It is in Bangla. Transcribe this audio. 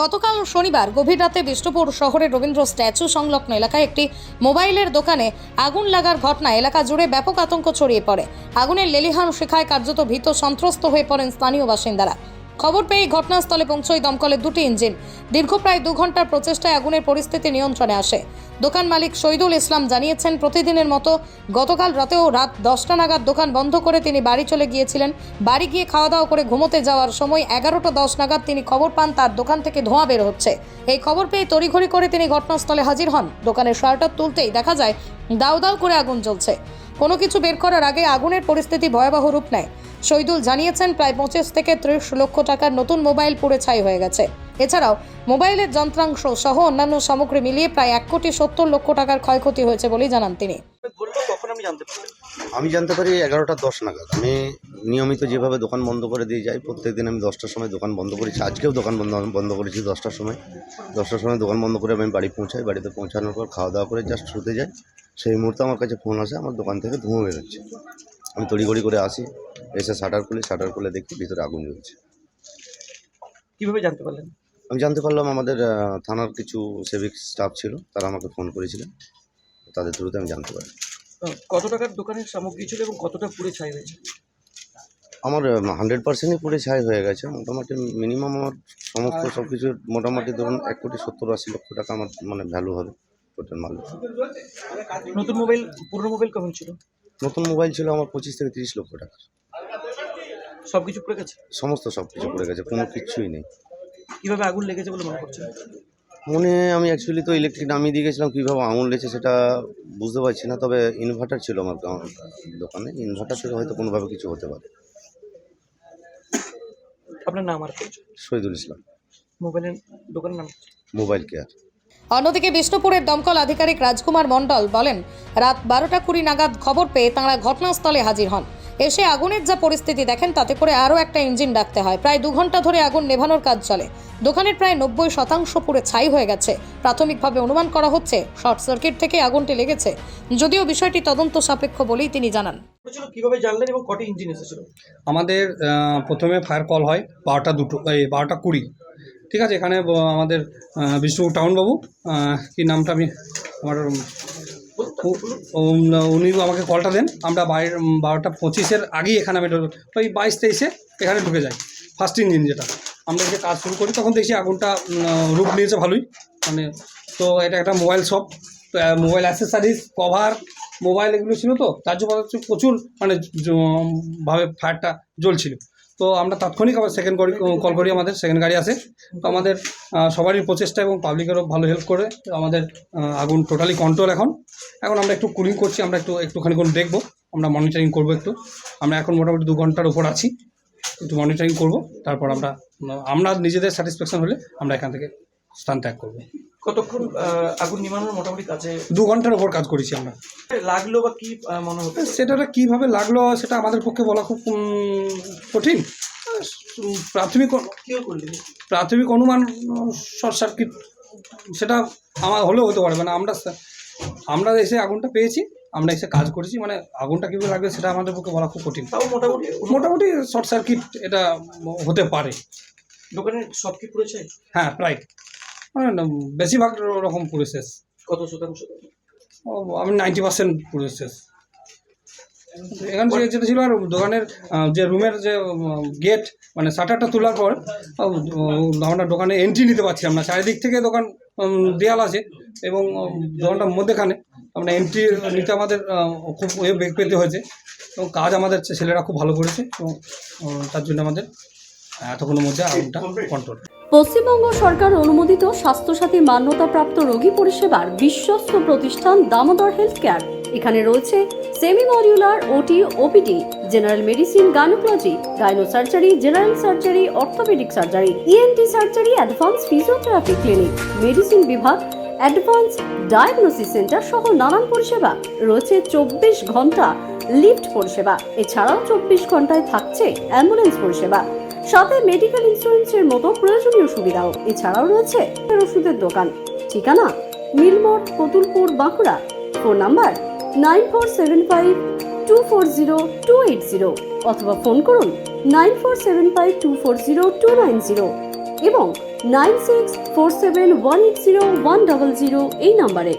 গতকাল শনিবার গভীর রাতে বিষ্ণুপুর শহরের রবীন্দ্র স্ট্যাচু সংলগ্ন এলাকায় একটি মোবাইলের দোকানে আগুন লাগার ঘটনায় এলাকা জুড়ে ব্যাপক আতঙ্ক ছড়িয়ে পড়ে। আগুনের লেলিহান শিখায় কার্যত ভীত সন্ত্রস্ত হয়ে পড়েন স্থানীয় বাসিন্দারা। খবর পেয়ে ঘটনাস্থলে পৌঁছয় দমকলের দুটি ইঞ্জিন। দীর্ঘ প্রায় 2 ঘন্টার প্রচেষ্টায় আগুনের পরিস্থিতি নিয়ন্ত্রণে আসে। দোকান মালিক শহীদুল ইসলাম জানিয়েছেন, প্রতিদিনের মতো গতকাল রাতেও রাত 10টা নাগাদ দোকান বন্ধ করে তিনি বাড়ি চলে গিয়েছিলেন। বাড়ি গিয়ে খাওয়া দাওয়া করে ঘুমোতে যাওয়ার সময় 11টা 10 নাগাদ তিনি খবর পান তার দোকান থেকে ধোঁয়া বের হচ্ছে। এই খবর পেয়ে তড়িঘড়ি করে তিনি ঘটনাস্থলে হাজির হন। দোকানের শাটার তুলতেই দেখা যায় দাউ দাউ করে আগুন জ্বলছে। কোনো কিছু বের করার আগে আগুনের পরিস্থিতি ভয়াবহ রূপ নেয়। শহীদুল জানিয়েছেন, প্রায় 25 থেকে 30 লক্ষ টাকার নতুন মোবাইল পুড়ে ছাই হয়ে গেছে। এছাড়াও মোবাইলের যন্ত্রাংশ সহ অন্যান্য সামগ্রী মিলিয়ে প্রায় 1,70,00,000 টাকার ক্ষয়ক্ষতি হয়েছে বলেই জানান তিনি। আমি জানতে পারি 11টা 10 নাগাদ। আমি নিয়মিত যেভাবে দোকান বন্ধ করে দিয়ে যাই, প্রত্যেকদিন আমি 10টার সময় দোকান বন্ধ করেছি। আজকেও দোকান বন্ধ করেছি 10টার সময়। 10টার সময় দোকান বন্ধ করে আমি বাড়ি পৌঁছাই। বাড়িতে পৌঁছানোর পর খাওয়া দাওয়া করে জাস্ট শুতে যাই। সেই মুহূর্তে আমার কাছে ফোন আসে, আমার দোকান থেকে ধোঁয়া বেরোচ্ছে। আমি তড়িঘড়ি করে আসি, এসে শাটার খুলে দেখি ভিতরে আগুন জ্বলছে। কিভাবে জানতে পারলেন? আমি জানতে পারলাম আমাদের থানার কিছু সিভিক স্টাফ ছিল, তারা আমাকে ফোন করেছিলেন। তাদের থ্রুতে আমি জানতে পারি। কত টাকার দোকানের সামগ্রী ছিল এবং কতটা পুড়ে ছাই হয়েছে? আমার 100%ই পুড়ে ছাই হয়ে গেছে। মোটামুটি মিনিমাম আমার সমস্ত সব কিছু মোটামুটি ধরুন 1,70,80,00,000 টাকা আমার ভ্যালু হবে টোটাল মাল। নতুন মোবাইল, পুরনো মোবাইল কেমন ছিল? নতুন মোবাইল ছিল আমার 25 থেকে 30 লক্ষ টাকা। সবকিছু পুড়ে গেছে? সব কিছু পুড়ে গেছে, কোনো কিছুই নেই। কিভাবে আগুন লেগেছে বলে মনে করছেন? আমি অ্যাকচুয়ালি তো ইলেকট্রিক নামিয়ে দিয়ে গেছিলাম, কীভাবে আগুন লেগেছে সেটা বুঝতে পারছি না। তবে ইনভার্টার ছিল আমার দোকানে, ইনভার্টার থেকে হয়তো কোনোভাবে কিছু হতে পারে। আপনার নাম আর পরিচয়? শহীদুল ইসলাম, মোবাইলের দোকানের নাম? Mobile care. অন্যদিকে বিষ্ণুপুরের দমকল আধিকারিক রাজকুমার মণ্ডল বলেন, রাত 12টা 20 নাগাদ খবর পেয়ে তাঁরা ঘটনাস্থলে হাজির হন। এসে আগুনের যা পরিস্থিতি দেখেন, তাতে করে আরও একটা ইঞ্জিন ডাকতে হয়। প্রায় 2 ঘন্টা ধরে আগুন নেভানোর কাজ চলে। দোকানের প্রায় 90% পুড়ে ছাই হয়ে গেছে। প্রাথমিকভাবে অনুমান করা হচ্ছে শর্ট সার্কিট থেকে আগুনটি লেগেছে, যদিও বিষয়টি তদন্ত সাপেক্ষ বলেই তিনি জানান। কিভাবে জানলেন এবং কটি ইঞ্জিন এসেছিল? আমাদের প্রথমে ফায়ার কল হয় 12টা 20, ঠিক আছে। এখানে আমাদের বিষ্ণুপুর টাউন বাবু, কি নামটা আমি আমার, উনি আমাকে কলটা দেন। আমরা 12টা 25-এর আগেই এখানে আমি ওই 22-23-এ এখানে ঢুকে যাই। ফার্স্ট ইঞ্জিন যেটা, আমরা যে কাজ শুরু করি তখন দেখছি আগুনটা রূপ নিয়েছে ভালোই। তো এটা একটা মোবাইল শপ, তো মোবাইল অ্যাসেসারিজ, কভার, মোবাইল এগুলো ছিল, তো তার জন্য প্রচুর ভাবে ফায়ারটা জ্বলছিল। তো আমরা তাৎক্ষণিক আবার সেকেন্ড কল করি, আমাদের সেকেন্ড গাড়ি আসে। তো আমাদের সবারই প্রচেষ্টা এবং পাবলিকেরও ভালো হেল্প করে আমাদের আগুন টোটালি কন্ট্রোল। এখন আমরা একটু কুলিং করছি, আমরা একটুখানি করে দেখবো, আমরা মনিটরিং করবো একটু। আমরা এখন মোটামুটি 2 ঘন্টার উপর আছি, একটু মনিটরিং করবো। তারপর আমরা নিজেদের স্যাটিসফ্যাকশন হলে আমরা এখান থেকে স্থান ত্যাগ করবো। কতক্ষণ আগুন নিভানোর মোটামুটি কাছে? 2 ঘন্টার উপর কাজ করেছি আমরা। লাগলো বা কি মনে হচ্ছে? সেটা কীভাবে লাগলো সেটা আমাদের পক্ষে বলা খুব কঠিন। প্রাথমিক অনুমান শর্ট সার্কিট, সেটা আমার হলেও হতে পারবে না। আমরা এসে আগুনটা পেয়েছি, আমরা এসে কাজ করেছি, আগুনটা কীভাবে লাগবে সেটা আমাদের পক্ষে বলা খুব কঠিন। মোটামুটি শর্ট সার্কিট এটা হতে পারে। দোকানের সব কি পুড়েছে? হ্যাঁ, প্রায় বেশিরভাগ রকম পুড়ে শেষ। কত শতাংশ? আমি 90% পুড়ে শেষ। এখানে যেটা ছিল, আর দোকানের যে রুমের যে গেট শাটারটা তোলার পর আমরা দোকানে এন্ট্রি নিতে পারছিলাম না। চারিদিক থেকে দোকান দেয়াল আছে এবং দোকানটার মধ্যেখানে আমরা এন্ট্রি নিতে আমাদের খুব বেগ পেতে হয়েছে। এবং কাজ আমাদের ছেলেরা খুব ভালো করেছে, এবং তার জন্য আমাদের এতক্ষণের মধ্যে আগুনটা কন্ট্রোল। পশ্চিমবঙ্গ সরকার অনুমোদিত স্বাস্থ্যসাথী মান্যতাপ্রাপ্ত রোগী পরিষেবার বিশ্বস্ত প্রতিষ্ঠান দামোদর হেলথ কেয়ার। এখানে রয়েছে semi modular OT, OPD, general medicine, gynaecology, gynae surgery, general surgery, orthopaedic surgery, ENT surgery, advance physiotherapy clinic, medicine বিভাগ, অ্যাডভান্স ডায়াগনোসিস সেন্টার সহ নানান পরিষেবা রয়েছে। 24 ঘন্টা লিফট পরিষেবা, এছাড়াও 24 ঘন্টায় থাকছে অ্যাম্বুলেন্স পরিষেবা, সাথে মেডিকেল ইন্স্যুরেন্সের মতো প্রয়োজনীয় সুবিধাও। এছাড়াও রয়েছে ওষুধের দোকান। ঠিকানা মিলমোড়, কতুলপুর, বাঁকুড়া। Phone number 9475240280। অথবা ফোন করুন 9475240290 এবং 9647180100 এই নম্বরে।